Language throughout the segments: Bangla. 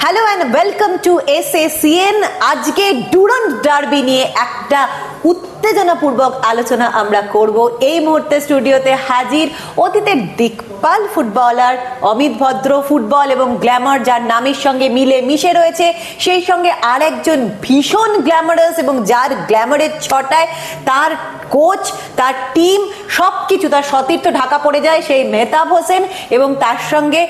Hello and welcome to SACN। আজকে ডুরান্ড ডার্বি নিয়ে একটা উত্তেজনাপূর্বক আলোচনা আমরা করব। এই মুহূর্তে স্টুডিওতে হাজির অতীতের দিকপাল ফুটবলার অমিত ভদ্র, ফুটবল এবং গ্ল্যামার যার নামের সঙ্গে মিলে মিশে রয়েছে, সেই সঙ্গে আর একজন ভীষণ গ্ল্যামারাস এবং যার গ্ল্যামারের ছটায় তার কোচ, তার টিম, সব কিছু তার সতীর্থ ঢাকা পড়ে যায়, সেই মেহতাব হোসেন। এবং তার সঙ্গে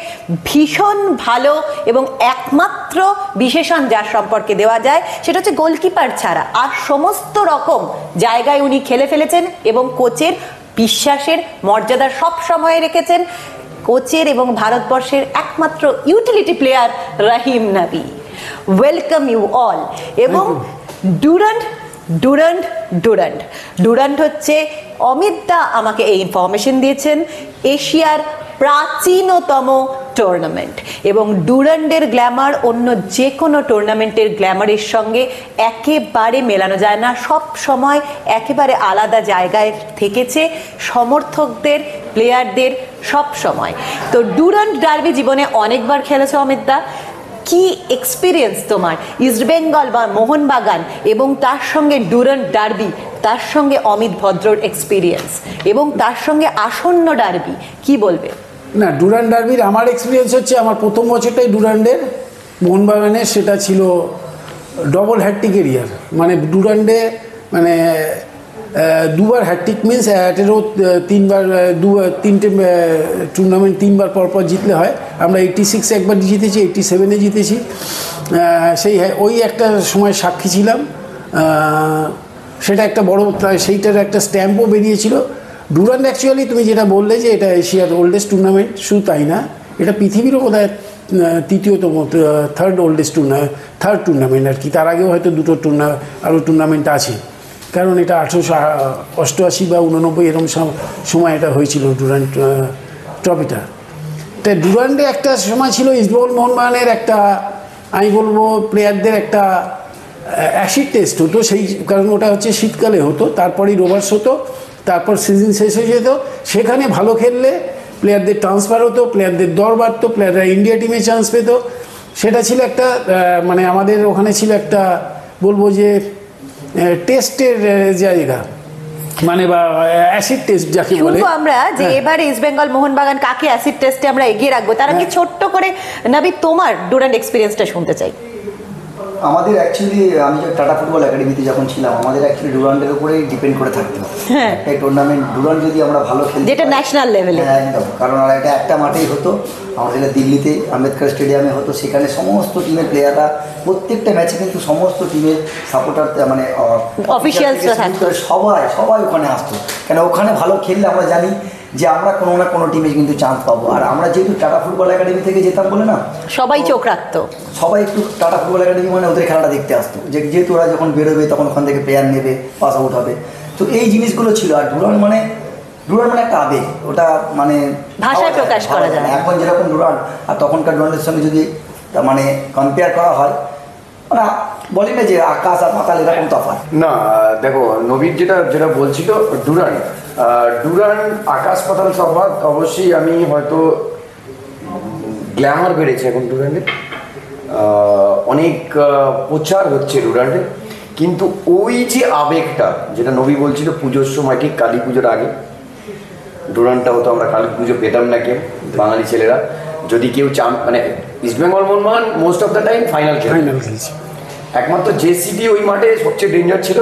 ভীষণ ভালো এবং একমাত্র বিশেষণ যার সম্পর্কে দেওয়া যায় সেটা হচ্ছে গোলকিপার ছাড়া আর সমস্ত রকম জায়গায় উনি খেলে ফেলেছেন এবং কোচের বিশ্বাসের মর্যাদা সব সময় রেখেছেন। কোচের এবং ভারতবর্ষের একমাত্র ইউটিলিটি প্লেয়ার রহিম নাবি, ওয়েলকাম ইউ অল। এবং ডুরান্ড হচ্ছে, অমিত দা আমাকে এই ইনফরমেশন দিয়েছেন, এশিয়ার প্রাচীনতম টুর্নামেন্ট এবং ডুরান্ডের গ্ল্যামার অন্য যে কোনো টুর্নামেন্টের গ্ল্যামারের সঙ্গে একেবারে মেলানো যায় না। সব সময় একেবারে আলাদা জায়গায় থেকেছে সমর্থকদের, প্লেয়ারদের সব সময়। তো ডুরান্ড ডার্বি জীবনে অনেকবার খেলেছে অমিত দা, কি এক্সপিরিয়েন্স তোমার ইস্টবেঙ্গল বা মোহনবাগান এবং তার সঙ্গে ডুরান্ড ডার্বি, তার সঙ্গে অমিত ভদ্রর এক্সপিরিয়েন্স এবং তার সঙ্গে আসন্ন ডার্বি, কি বলবে? না, ডুরান্ড ডার্বির আমার এক্সপিরিয়েন্স হচ্ছে, আমার প্রথম বছরটাই ডুরান্ডের মোহনবাগানের, সেটা ছিল ডবল হ্যাট্রিক এরিয়ার। মানে ডুরান্ডে মানে দুবার হ্যাট্রিক মিনস অ্যাটেরও তিনবার, তিনটে টুর্নামেন্ট তিনবার পরপর জিতলে হয়। আমরা 86 একবার জিতেছি, 87-এ জিতেছি। সেই ওই একটা সময় সাক্ষী ছিলাম, সেটা একটা বড়, সেইটার একটা স্ট্যাম্পও বেরিয়েছিল। ডুরান্ড অ্যাকচুয়ালি তুমি যেটা বললে যে এটা এশিয়ার ওল্ডেস্ট টুর্নামেন্ট, শুধু তাই না, এটা পৃথিবীরও বোধহয় তৃতীয়তম, থার্ড টুর্নামেন্ট আর কি। তার আগেও হয়তো দুটো আরও টুর্নামেন্ট আছে, কারণ এটা 1888 বা 89 এরকম সময় এটা হয়েছিল ডুরান্ড ট্রফিটা। তা ডুরান্ডে একটা সময় ছিল ইস্টবেঙ্গল মোহনবাগানের একটা, আমি বলবো প্লেয়ারদের একটা অ্যাসিড টেস্ট হতো, সেই কারণ ওটা হচ্ছে শীতকালে হতো, তারপরেই রোভার্স হতো, তারপর সিজন শেষ হয়ে যেত। সেখানে ভালো খেললে প্লেয়ারদের ট্রান্সফার হতো, প্লেয়ারদের দর বাড়তো, প্লেয়াররা ইন্ডিয়া টিমে চান্স পেত। সেটা ছিল একটা মানে আমাদের ওখানে ছিল একটা, বলবো যে টেস্টের জায়গা, মানে বা অ্যাসিড টেস্ট যাকে বলে। আমরা যে এবারে ইস্টবেঙ্গল মোহনবাগান কাকে অ্যাসিড টেস্টে আমরা এগিয়ে রাখবো, তারা কি ছোট্ট করে নাবি তোমার ডুরান্ড এক্সপিরিয়েন্সটা শুনতে চাই। আমাদের অ্যাকচুয়ালি আমি যে টাটা ফুটবল একাডেমিতে যখন ছিলাম, আমাদের অ্যাকচুয়ালি ডুরান্ডের উপরেই ডিপেন্ড করে থাকতে হবে। এই টুর্নামেন্ট ডুরান্ড যদি আমরা ভালো খেলি, যেটা ন্যাশনাল লেভেলে, একদম, কারণ আর এটা একটা মাঠেই হতো, আমাদের দিল্লিতে আম্বেদকর স্টেডিয়ামে হতো। সেখানে সমস্ত টিমের প্লেয়াররা প্রত্যেকটা ম্যাচে কিন্তু সমস্ত টিমের সাপোর্টার, মানে অফিসিয়ালসরা থাকতো, সবাই ওখানে আসতো। কেন ওখানে ভালো খেললে আমরা জানি যে আমরা কোনো না কোনো টিমে কিন্তু চান্স পাবো। আর আমরা যেহেতু টাটা ফুটবল একাডেমি থেকে যেতাম বলে না, সবাই চোখ রাখতো, সবাই একটু টাটা ফুটবল একাডেমি মানে ওদের খেলাটা দেখতে আসতো, যেহেতু ওরা যখন বেরোবে তখন ওখান থেকে প্লেয়ার নেবে, পাস আউট হবে। তো এই জিনিসগুলো ছিল। আর ডুরান্ড মানে একটা আবেগ, ওটা মানে ভাষায় প্রকাশ করা যায় না। এখন যেরকম ডুরান্ড আর তখনকার ডুরান্ডের সঙ্গে যদি মানে কম্পেয়ার করা হয়, মানে বলি না যে আকাশ আর পাতাল এরকম তফাৎ না। দেখো, নবীর যেটা বলছিল ডুরান্ড আকাশ পাতাল তফাৎ। অবশ্যই আমি হয়তো গ্ল্যামার বেড়েছে এখন ডুরান্ডে, অনেক প্রচার হচ্ছে ডুরান্ডে, কিন্তু ওই যে আবেগটা যেটা নবী বলছিল পুজোর সময়, ঠিক কালী পুজোর আগে ডুরান্ডটা হতো, আমরা কালী পুজো পেতাম না কেউ বাঙালি ছেলেরা। যদি কেউ মানে East Bengal Mohun Bagan most of the time final খেলছে, একমাত্র জেসিডি ওই মাঠে সবচেয়ে ডেঞ্জার ছিল,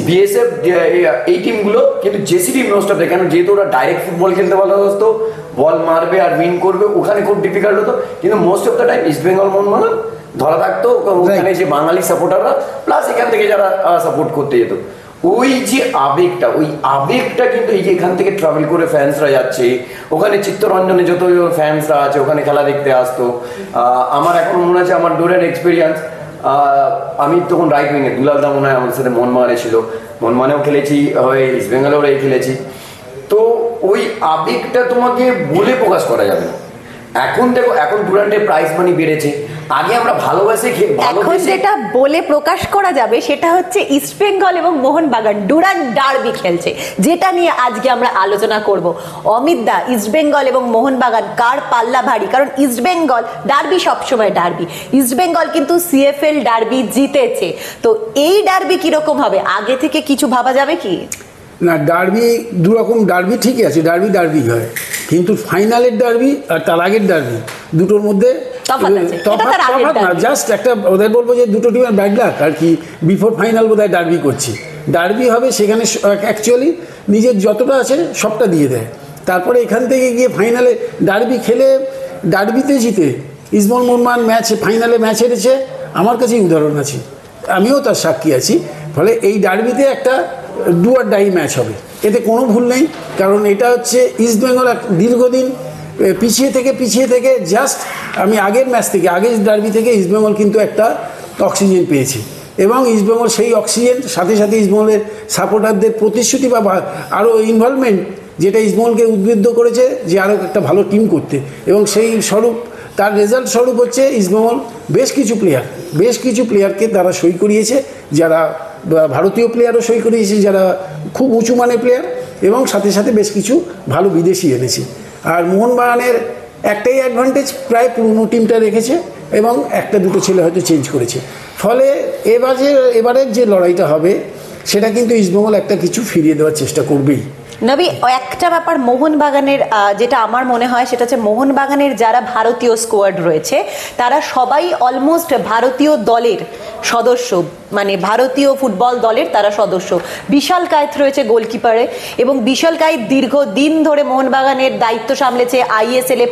বিএসএফ এই টিমগুলো, কিন্তু জেসিডি মোস্ট অফ দ্য, কেন যেহেতু ওরা ডাইরেক্ট ফুটবল খেলতে ভালোবাসতো, বল মারবে আর উইন করবে, ওখানে খুব ডিফিকাল্ট হতো। কিন্তু most of the time East Bengal Mohun Bagan ধরা থাকতো ওখানে যে বাঙালি সাপোর্টাররা, প্লাস এখান থেকে যারা সাপোর্ট করতে যেত। ওই যে আবেগটা কিন্তু এই যে এখান থেকে ট্রাভেল করে ফ্যান্সরা যাচ্ছে, ওখানে চিত্তরঞ্জনে যত ফ্যান্সরা আছে ওখানে খেলা দেখতে আসতো। আমার এখন মনে আছে আমার ডুরান্ড এক্সপিরিয়েন্স, আমি তখন রাইট উইংয়ে, দুলাল দা মনে হয় আমাদের সাথে মোহনবাগানে ছিল, মোহনবাগানেও খেলেছি, ইস্টবেঙ্গলেও খেলেছি। তো ওই আবেগটা তোমাকে বলে প্রকাশ করা যাবে না। এখন দেখো, এখন ডুরান্ডের প্রাইজ মানি বেড়েছে, আগে আমরা ভালোবাসে এখন যেটা বলে প্রকাশ করা যাবে সেটা হচ্ছে ইস্টবেঙ্গল এবং মোহনবাগান ডুরান্ড ডার্বি খেলছে, যেটা নিয়ে আজকে আমরা আলোচনা করব। অমিত দা, ইস্টবেঙ্গল এবং মোহনবাগান কার পাল্লা ভারী? কারণ ইস্টবেঙ্গল ডার্বি সবসময় ডার্বি, ইস্টবেঙ্গল কিন্তু সিএফএল ডার্বি জিতেছে, তো এই ডার্বি কিরকম হবে আগে থেকে কিছু ভাবা যাবে কি? না, ডার্বি দুরকম, ডার্বি ঠিকই আছে, ডার্বি ডার্বি হয়, কিন্তু ফাইনালের ডার্বি আর তার আগের ডার্বি দুটোর মধ্যে তফাৎ না। জাস্ট একটা ওদের বলবো যে দুটো টিমের ব্যাড লাক আর কি, বিফোর ফাইনাল বোধহয় ডার্বি করছি। ডার্বি হবে, সেখানে অ্যাকচুয়ালি নিজের যতটা আছে সবটা দিয়ে দেয়, তারপরে এখান থেকে গিয়ে ফাইনালে ডার্বি খেলে ডার্বিতে জিতে ইসমল মোহনবাগান ফাইনালে ম্যাচ হেরেছে, আমার কাছেই উদাহরণ আছে, আমিও তার সাক্ষী আছি। ফলে এই ডার্বিতে একটা ডু আর ডাই ম্যাচ হবে, এতে কোনো ভুল নেই। কারণ এটা হচ্ছে ইস্টবেঙ্গল দীর্ঘদিন পিছিয়ে থেকে জাস্ট আমি আগের ম্যাচ থেকে, আগের ডার্বি থেকে ইস্টবেঙ্গল কিন্তু একটা অক্সিজেন পেয়েছে, এবং ইস্টবেঙ্গল সেই অক্সিজেন সাথে সাথে ইস্টবেঙ্গলের সাপোর্টারদের প্রতিশ্রুতি বা আরও ইনভলভমেন্ট, যেটা ইস্টবেঙ্গলকে উদ্বুদ্ধ করেছে যে আরও একটা ভালো টিম করতে, এবং সেই স্বরূপ তার রেজাল্ট স্বরূপ হচ্ছে ইস্টবেঙ্গল বেশ কিছু প্লেয়ারকে তারা সই করিয়েছে, যারা ভারতীয় প্লেয়ারও সই করিয়েছে, যারা খুব উঁচু মানের প্লেয়ার, এবং সাথে সাথে বেশ কিছু ভালো বিদেশি এনেছে। আর মোহনবাগানের একটাই অ্যাডভান্টেজ, প্রায় পুরনো টিমটা রেখেছে এবং একটা দুটো ছেলে হয়তো চেঞ্জ করেছে। ফলে এবারের যে লড়াইটা হবে সেটা কিন্তু ইস্টবেঙ্গল একটা কিছু ফিরিয়ে দেওয়ার চেষ্টা করবেই। নবী, একটা ব্যাপার মোহনবাগানের যেটা আমার মনে হয় সেটা হচ্ছে মোহনবাগানের যারা ভারতীয় স্কোয়াড রয়েছে তারা সবাই অলমোস্ট ভারতীয় দলের সদস্য, মানে ভারতীয় ফুটবল দলের তারা সদস্য। বিশাল কায়েত রয়েছে গোলকিপারে, এবং বিশাল কায়েত দীর্ঘদিন ধরে মোহনবাগানের দায়িত্ব সামলেছে। আইএসএল এ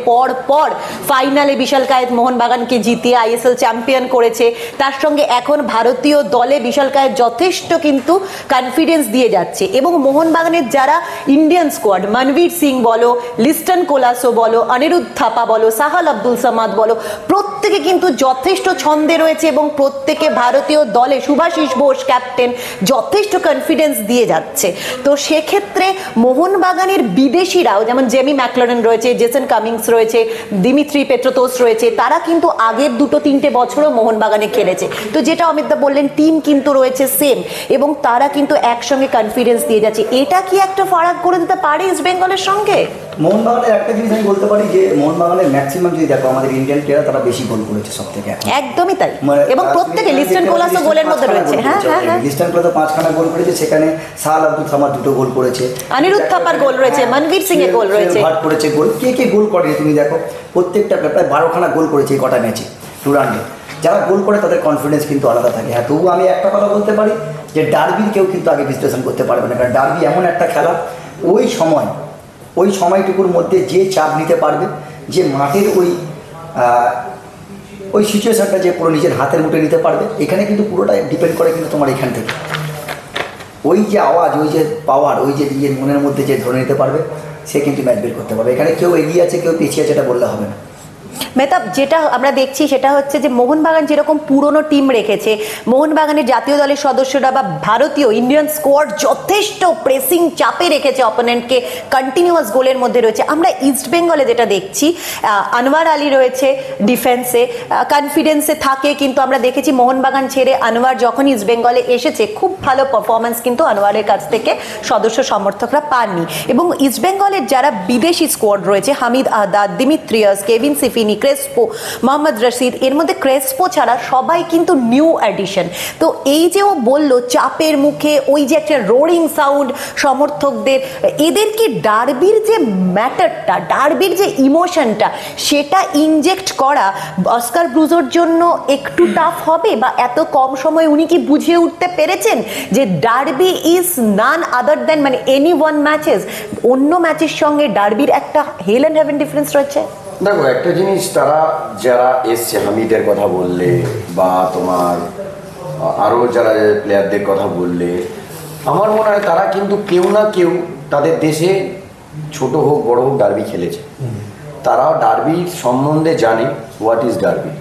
পর ফাইনালে বিশাল কায়েত মোহনবাগানকে জিতিয়ে আইএসএল চ্যাম্পিয়ন করেছে। তার সঙ্গে এখন ভারতীয় দলে বিশাল কায়েত যথেষ্ট কিন্তু কনফিডেন্স দিয়ে যাচ্ছে, এবং মোহনবাগানের যারা ইন্ডিয়ান স্কোয়াড, মনবীর সিং বলো, লিস্টন কোলাসো বলো, অনিরুদ্ধ থাপা বলো, সাহাল আব্দুল সামাদ বলো, প্রত্যেকে কিন্তু যথেষ্ট ছন্দে রয়েছে, এবং প্রত্যেকে ভারতীয় দলে শুভাশিস বোস ক্যাপ্টেন যথেষ্ট কনফিডেন্স দিয়ে যাচ্ছে। তো সেক্ষেত্রে মোহনবাগানের বিদেশিরাও, যেমন জেমি ম্যাকলারেন রয়েছে, জেসন কামিংস রয়েছে, দিমিত্রি পেট্রোতোস রয়েছে, তারা কিন্তু আগের 2-3 বছরও মোহনবাগানে খেলেছে। তো যেটা অমিতদা বললেন, টিম কিন্তু রয়েছে সেম, এবং তারা কিন্তু একসঙ্গে কনফিডেন্স দিয়ে যাচ্ছে। এটা কি একটা ফারাক করে দিতে পারে ইস্ট বেঙ্গলের সঙ্গে? মোহনবাগানের একটা জিনিস আমি বলতে পারি যে মোহনবাগানের ম্যাক্সিমাম যদি দেখো আমাদের ইন্ডিয়ান প্লেয়ার তারা বেশি গোল করেছে সব থেকে, একদমই তাই, এবং প্রত্যেকে লিস্টন কোলাসো গোলের মধ্যে রয়েছে। হ্যাঁ, লিস্টন কোলাসো 5খানা গোল করেছে, সেখানে সাহাল আব্দুল সামাদ 2টো গোল করেছে, অনিরুদ্ধ থাপার গোল রয়েছে, মনবীর সিং এর গোল রয়েছে, ভাট করেছে গোল। কে গোল করে তুমি দেখো, প্রত্যেকটা প্রায় 12খানা গোল করেছে এই কটা ম্যাচে টুর্নামেন্টে। যারা গোল করে তাদের কনফিডেন্স কিন্তু আলাদা থাকে। হ্যাঁ, তবু আমি একটা কথা বলতে পারি যে ডার্বির কেউ কিন্তু আগে বিশ্লেষণ করতে পারবে না, কারণ ডার্বি এমন একটা খেলা, ওই সময়টুকুর মধ্যে যে চাপ নিতে পারবে, যে মাঠের ওই সিচুয়েশনটা যে পুরো নিজের হাতের মুঠে নিতে পারবে, এখানে কিন্তু পুরোটা ডিপেন্ড করে কিন্তু তোমার এখান থেকে ওই যে আওয়াজ, ওই যে পাওয়ার, ওই যে নিজের মনের মধ্যে যে ধরে নিতে পারবে, সে কিন্তু ম্যাচ বের করতে পারবে। এখানে কেউ এগিয়ে আছে কেউ পিছিয়ে আছে এটা বললে হবে না। মেহতাব, যেটা আমরা দেখছি সেটা হচ্ছে যে মোহনবাগান যেরকম পুরনো টিম রেখেছে, মোহনবাগানের জাতীয় দলের সদস্যরা বা ভারতীয় ইন্ডিয়ান স্কোয়াড যথেষ্ট প্রেসিং চাপে রেখেছে অপোনেন্টকে, কন্টিনিউয়াস গোলের মধ্যে রয়েছে। আমরা ইস্ট বেঙ্গলে যেটা দেখছি, আনোয়ার আলী রয়েছে ডিফেন্সে, কনফিডেন্সে থাকে, কিন্তু আমরা দেখেছি মোহনবাগান ছেড়ে আনোয়ার যখন ইস্ট বেঙ্গলে এসেছে খুব ভালো পারফরমেন্স কিন্তু আনোয়ারের কাছ থেকে সদস্য সমর্থকরা পাননি। এবং ইস্ট বেঙ্গলের যারা বিদেশি স্কোয়াড রয়েছে, Hamid Ahadad, Dimitrios, Kevin Sifneos, Crespo, Mohammed Rashid, এর মধ্যে ক্রেসপো ছাড়া সবাই কিন্তু নিউ অ্যাডিশন। তো এই যে ও বললো চাপের মুখে ওই যে একটা রোরিং সাউন্ড সমর্থকদের, এদের কি ডার্বির যে ম্যাটারটা, ডার্বির যে ইমোশনটা, সেটা ইনজেক্ট করা অস্কার ব্রুজোর জন্য একটু টাফ হবে? বা এত কম সময়ে উনি কি বুঝিয়ে উঠতে পেরেছেন যে ডার্বি ইজ নান আদার দেন, মানে এনি ওয়ান ম্যাচেস, অন্য ম্যাচের সঙ্গে ডার্বির একটা হেল অ্যান্ড হেভেন ডিফারেন্স রয়েছে? দেখো, একটা জিনিস, তারা যারা এসছে, হামিদের কথা বললে বা তোমার আরও যারা প্লেয়ারদের কথা বললে, আমার মনে হয় তারা কিন্তু কেউ না কেউ তাদের দেশে ছোট হোক বড় হোক ডার্বি খেলেছে। তারাও ডার্বির সম্বন্ধে জানে, হোয়াট ইজ ডার্বি,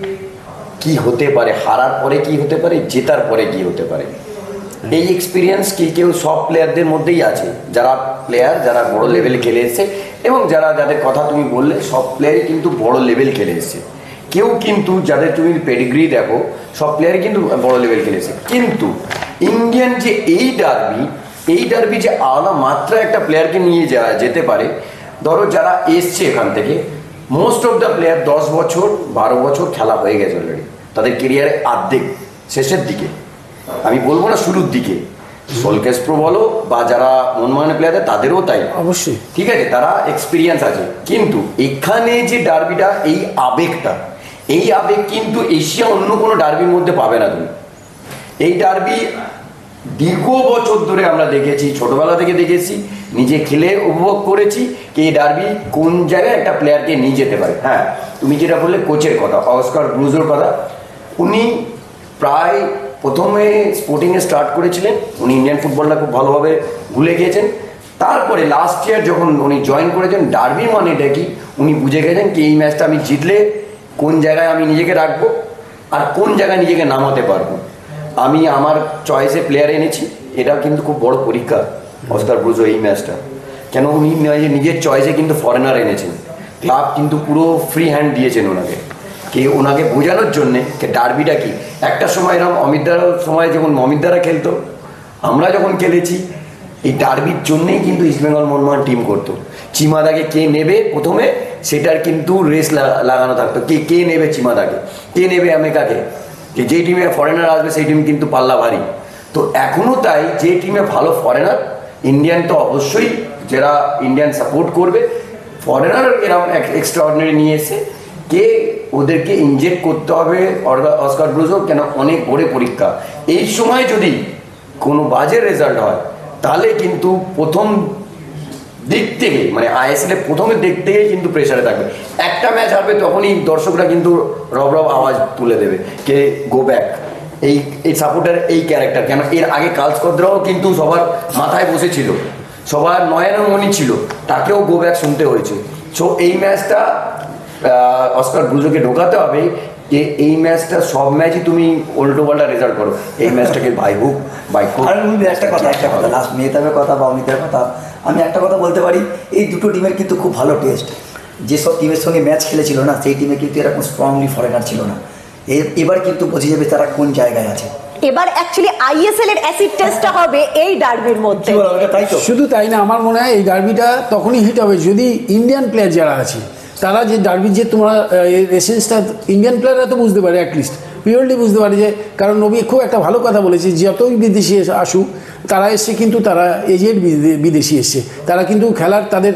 কি হতে পারে, হারার পরে কি হতে পারে, জেতার পরে কি হতে পারে। এই এক্সপিরিয়েন্স কেউ সব প্লেয়ারদের মধ্যেই আছে, যারা বড় লেভেলে খেলে এসছে, এবং যাদের কথা তুমি বললে সব প্লেয়ারই কিন্তু বড় লেভেল খেলে এসছে। কেউ কিন্তু যাদের তুমি পেডিগ্রি দেখো সব প্লেয়ারই কিন্তু বড় লেভেল খেলেছে, কিন্তু ইন্ডিয়ান যে এই ডার্বি যে আলাদা মাত্রা একটা প্লেয়ারকে নিয়ে যাওয়া যেতে পারে। ধরো যারা এসছে এখান থেকে মোস্ট অফ দ্য প্লেয়ার 10 বছর 12 বছর খেলা হয়ে গেছে অলরেডি, তাদের কেরিয়ারে অর্ধেক শেষের দিকে, আমি বলবো না শুরুর দিকে। সোলকেস প্রো বলো বা যারা মনমোহনের প্লেয়ার তাদেরও তাই, অবশ্যই ঠিক আছে, তারা এক্সপিরিয়েন্স আছে। কিন্তু এখানে যে ডার্বিটা, এই আবেগ কিন্তু এশিয়া অন্য কোনো ডার্বির মধ্যে পাবে না তুমি। এই ডার্বি দীর্ঘ বছর ধরে আমরা দেখেছি, ছোটবেলা থেকে দেখেছি, নিজে খেলে উপভোগ করেছি কি এই ডার্বি কোন জায়গায় একটা প্লেয়ারকে নিয়ে যেতে পারে। হ্যাঁ, তুমি যেটা বললে কোচের কথা, অস্কার ব্রুজোর কথা, উনি প্রায় প্রথমে স্পোর্টিংয়ে স্টার্ট করেছিলেন, উনি ইন্ডিয়ান ফুটবলটা খুব ভালোভাবে ভুলে গিয়েছেন। তারপরে লাস্ট ইয়ার যখন উনি জয়েন করেছেন, ডার্বি মানেটা কি উনি বুঝে গেছেন কি এই ম্যাচটা আমি জিতলে কোন জায়গায় আমি নিজেকে রাখবো আর কোন জায়গায় নিজেকে নামাতে পারবো। আমি আমার চয়েসে প্লেয়ার এনেছি, এটা কিন্তু খুব বড় পরীক্ষা অস্কার ব্রুজো এই ম্যাচটা, কেন উনি নিজের চয়েসে কিন্তু ফরেনার এনেছেন, ক্লাব কিন্তু পুরো ফ্রি হ্যান্ড দিয়েছেন ওনাকে, কি ওনাকে বোঝানোর জন্যে যে ডার্বিটা কি। একটা সময় এরকম অমিতদার সময় যখন অমিতদারা খেলতো, আমরা যখন খেলেছি এই ডার্বির জন্যেই কিন্তু ইস্টবেঙ্গল মোহনবাগান টিম করতো। চিমাদাকে কে নেবে প্রথমে সেটার কিন্তু রেস লাগানো থাকতো, কে নেবে চিমাদাকে, কে নেবে আমেকাকে, যে টিমে ফরেনার আসবে সেই টিম কিন্তু পাল্লা ভারী। তো এখনও তাই, যে টিমে ভালো ফরেনার, ইন্ডিয়ান তো অবশ্যই যারা ইন্ডিয়ান সাপোর্ট করবে, ফরেনার এরকম এক্সট্রাঅর্ডিনারি নিয়ে এসে কে ওদেরকে ইনজেক্ট করতে হবে অস্কার ব্রুজো, কেন অনেক বড় পরীক্ষা। এই সময় যদি কোনো বাজে রেজাল্ট হয় তাহলে কিন্তু প্রথম দিক থেকে মানে আইএসএল প্রথমের দিক থেকেই কিন্তু প্রেশারে থাকবে। একটা ম্যাচ হারবে তখনই দর্শকরা কিন্তু রব আওয়াজ তুলে দেবে কে গো ব্যাক, এই সাপোর্টার এই ক্যারেক্টার। কেন এর আগে কালস্কদ্রাও কিন্তু সবার মাথায় বসেছিল, সবার নয়নমণি ছিল, তাকেও গো ব্যাক শুনতে হয়েছে। সো এই ম্যাচটা অস্কার ব্রুজোকে ঢোকাতে হবে যে এই ম্যাচটা সব ম্যাচই তুমি উল্টো পাল্টা রেজাল্ট করো, এই ম্যাচটাকে একটা কথা লাস্ট মেহতাবের কথা বা অমিতের কথা, আমি একটা কথা বলতে পারি, এই দুটো টিমের কিন্তু খুব ভালো টেস্ট। যেসব টিমের সঙ্গে ম্যাচ খেলেছিল না, সেই টিমে কিন্তু এরকম স্ট্রংলি ফরেনার ছিল না। এবার কিন্তু বোঝা যাবে তারা কোন জায়গায় আছে। এবার অ্যাকচুয়ালি আইএসএল এর অ্যাসিড টেস্টটা হবে এই ডার্বির মধ্যে। তাই তো, শুধু তাই না, আমার মনে হয় এই ডার্বিটা তখনই হিট হবে যদি ইন্ডিয়ান প্লেয়ার যারা আছে তারা যে ডার্বির যে তোমরা এসেন্সটা ইন্ডিয়ান প্লেয়াররা তো বুঝতে পারে, অ্যাটলিস্ট পিওরলি বুঝতে পারে যে, কারণ নবী খুব একটা ভালো কথা বলেছে, যতই বিদেশি আসুক তারা এসছে কিন্তু তারা এজেড বিদেশি এসছে, তারা কিন্তু খেলার তাদের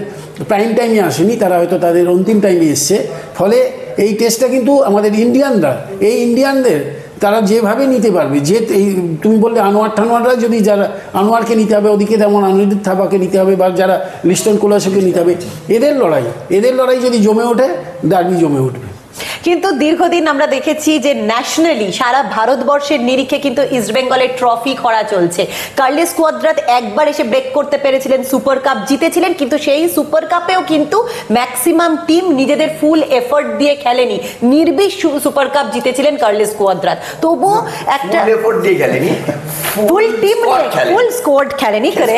প্রাইম টাইমে আসেনি, তারা হয়তো তাদের অন্তিম টাইমে এসছে। ফলে এই টেস্টটা কিন্তু আমাদের ইন্ডিয়ানরা, এই ইন্ডিয়ানদের তারা যেভাবে নিতে পারবে, যে এই তুমি বললে আনোয়াররা যদি যারা আনোয়ারকে নিতে হবে, ওদিকে তেমন আনোয়ার থাবাকে নিতে হবে, বা যারা লিস্টন কোলাসকে নিতে হবে, এদের লড়াই যদি জমে ওঠে, ডার্বি জমে উঠবে। কিন্তু দীর্ঘদিন আমরা দেখেছি যে ন্যাশনালি সারা ভারতবর্ষের নিরিখে কিন্তু ইস্টবেঙ্গলের ট্রফি খরা চলছে। কার্লোস কোয়াদ্রাত একবার এসে ব্রেক করতে পেরেছিলেন, সুপার কাপ জিতেছিলেন, কিন্তু সেই সুপার কাপেও কিন্তু ম্যাক্সিমাম টিম নিজেদের ফুল এফোর্ট দিয়ে খেলেনি, নির্বিষ সুপার কাপ জিতেছিলেন কার্লোস কোয়াদ্রাত। তবুও একটা এফোর্ট দিয়ে খেলেনি, ফুল টিম ফুল স্কোয়াড খেলেনি করে,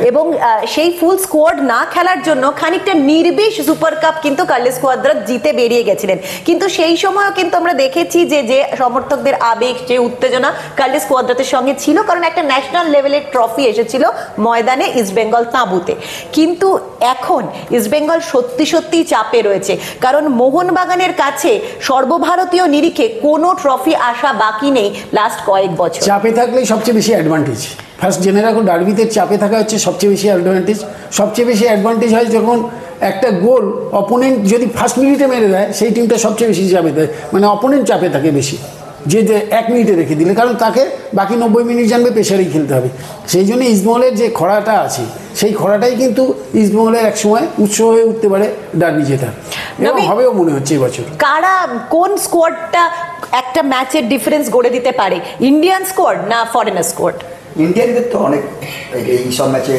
এবং সেই ফুল স্কোয়াড না খেলার জন্য খানিকটা নির্বিষ সুপার কাপ কিন্তু কার্লোস কোয়াদ্রাত জিতে বেরিয়ে গেছিলেন। কিন্তু সেই সময়ও কিন্তু আমরা দেখেছি যে সমর্থকদের আবেগ, যে উত্তেজনা কার্লোস কোয়াদ্রাতের সঙ্গে ছিল, কারণ একটা ন্যাশনাল লেভেলের ট্রফি এসেছিল ময়দানে ইস্টবেঙ্গল তাঁবুতে। কিন্তু এখন ইস্টবেঙ্গল সত্যি চাপে রয়েছে, কারণ মোহনবাগানের কাছে সর্বভারতীয় নিরিখে কোনো ট্রফি আসা বাকি নেই লাস্ট কয়েক বছর। চাপে থাকলেই সবচেয়ে বেশি অ্যাডভান্টেজ, ফার্স্ট জেনে রাখো, ডার্বিতে চাপে থাকা হচ্ছে সবচেয়ে বেশি অ্যাডভান্টেজ। সবচেয়ে বেশি অ্যাডভান্টেজ হয় যখন একটা গোল অপোনেন্ট যদি ফার্স্ট মিনিটে মেরে দেয়, সেই টিমটা সবচেয়ে বেশি চাপে দেয়, মানে অপোনেন্ট চাপে থাকে বেশি, যে 1 মিনিটে রেখে দিলে, কারণ তাকে বাকি 90 মিনিট জানবে প্রেশারেই খেলতে হবে। সেই জন্য ইস্টবেঙ্গলের যে খরাটা আছে, সেই খরাটাই কিন্তু ইস্টবেঙ্গলের একসময় উৎস হয়ে উঠতে পারে ডার্বি জেতার, এবং হবেও মনে হচ্ছে এবছর। কারা কোন স্কোয়াডটা একটা ম্যাচের ডিফারেন্স গড়ে দিতে পারে, ইন্ডিয়ান স্কোয়াড না ফরেনার স্কোয়াড? ইন্ডিয়ানদের তো অনেক এই সব ম্যাচে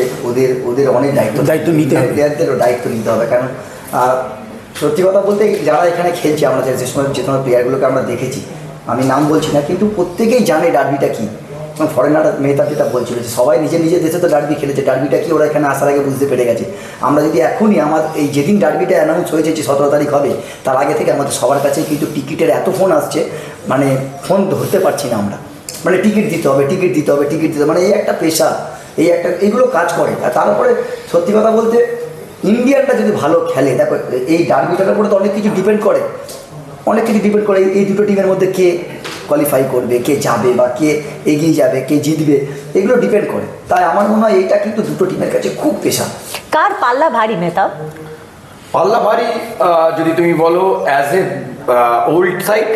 ওদের অনেক দায়িত্ব নিতে হবে, প্লেয়ারদেরও দায়িত্ব নিতে হবে। কারণ সত্যি কথা বলতে যারা এখানে খেলছে, আমরা যে সময় যে সময় প্লেয়ারগুলোকে আমরা দেখেছি, আমি নাম বলছি না, কিন্তু প্রত্যেকেই জানে ডার্বিটা কী। ফরেনার মেহতা যেটা বলছিল যে সবাই নিজের নিজের দেশে তো ডার্বি খেলেছে, ডার্বিটা কি ওরা এখানে আসার আগে বুঝতে পেরে গেছে। আমরা যদি এখনই আমার এই যেদিন ডার্বিটা অ্যানাউন্স হয়েছে যে 17 তারিখ হবে, তার আগে থেকে আমাদের সবার কাছে কিন্তু টিকিটের এত ফোন আসছে, মানে ফোন ধরতে পারছি না আমরা, মানে টিকিট দিতে হবে, টিকিট দিতে হবে, টিকিট দিতে হবে, মানে এই একটা পেশা, এইগুলো কাজ করে। আর তারপরে সত্যি কথা বলতে ইন্ডিয়ানটা যদি ভালো খেলে, দেখো এই ডার্বিটার উপরে তো অনেক কিছু ডিপেন্ড করে, অনেক কিছু ডিপেন্ড করে এই দুটো টিমের মধ্যে কে কোয়ালিফাই করবে, কে যাবে বা কে এগিয়ে যাবে, কে জিতবে, এগুলো ডিপেন্ড করে। তাই আমার মনে হয় এইটা কিন্তু দুটো টিমের কাছে খুব পেশা। কার পাল্লা ভারী মেহতাব? পাল্লা ভারী যদি তুমি বলো as a old side,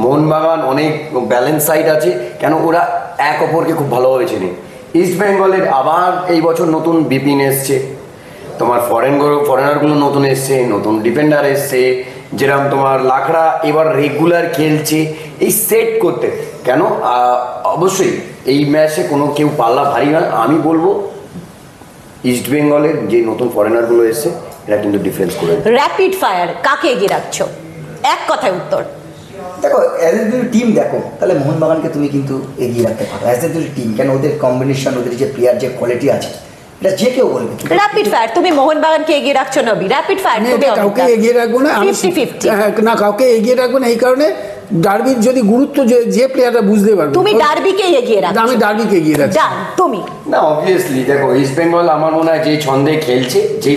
Mohun Bagan অনেক ব্যালেন্স সাইড আছে, কেন ওরা এক অপরকে খুব ভালোভাবে চেনে। ইস্ট বেঙ্গলের আবার এই বছর নতুন বিপিন এসছে, তোমার ফরেনারগুলো নতুন এসছে, নতুন ডিফেন্ডার এসছে, যেরকম তোমার লাখড়া এবার রেগুলার খেলছে, এই সেট করতে কেন অবশ্যই এই ম্যাচে কোনো কেউ পাল্লা ভারী না। আমি বলবো ইস্ট বেঙ্গলের যে নতুন ফরেনারগুলো এসছে এরা কিন্তু ডিফেন্স করে। র্যাপিড ফায়ার কাকে এগিয়ে রাখছো? এক কথায় উত্তর। দেখো অ্যাজ এ যদি টিম দেখো তাহলে মোহনবাগানকে তুমি কিন্তু এগিয়ে রাখতে পারো অ্যাজ এ যদি টিম, কেন ওদের কম্বিনেশন, ওদের যে প্লেয়ার যে কোয়ালিটি আছে, এটা যে কেউ বলবে। র্যাপিড ফায়ার তুমি মোহনবাগানকে এগিয়ে রাখছো নবী? র্যাপিড ফায়ার তুমি কাউকে এগিয়ে রাখবো না, 50-50 না কাউকে এগিয়ে রাখবো না, এই কারণে ডার্বির যদি গুরুত্ব যে প্লেয়াররা বুঝতে পারবে, তুমি ডার্বিকে এগিয়ে রাখছো। আমি ডার্বিকে এগিয়ে রাখছি। ডান, তুমি? না অবভিয়াসলি দেখো ইস্ট বেঙ্গল আমার মনে হয় যে ছন্দে খেলছে, যে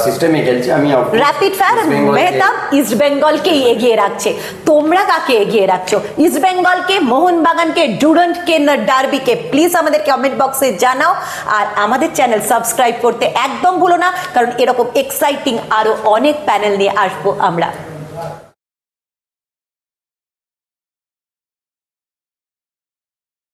সিস্টেমে খেলছে, আমি র্যাপিড ফায়ার মেহতাব ইস্ট বেঙ্গলকে এগিয়ে রাখছে। তোমরা কাকে এগিয়ে রাখছো? ইস্ট বেঙ্গলকে, মোহনবাগানকে, ডুরান্ডকে না ডার্বিকে? প্লিজ আমাদের কমেন্ট বক্সে জানাও। আর আমাদের চ্যানেল সাবস্ক্রাইব করতে একদম ভুলো না, কারণ এরকম এক্সাইটিং আরো অনেক প্যানেল নিয়ে আসবো আমরা।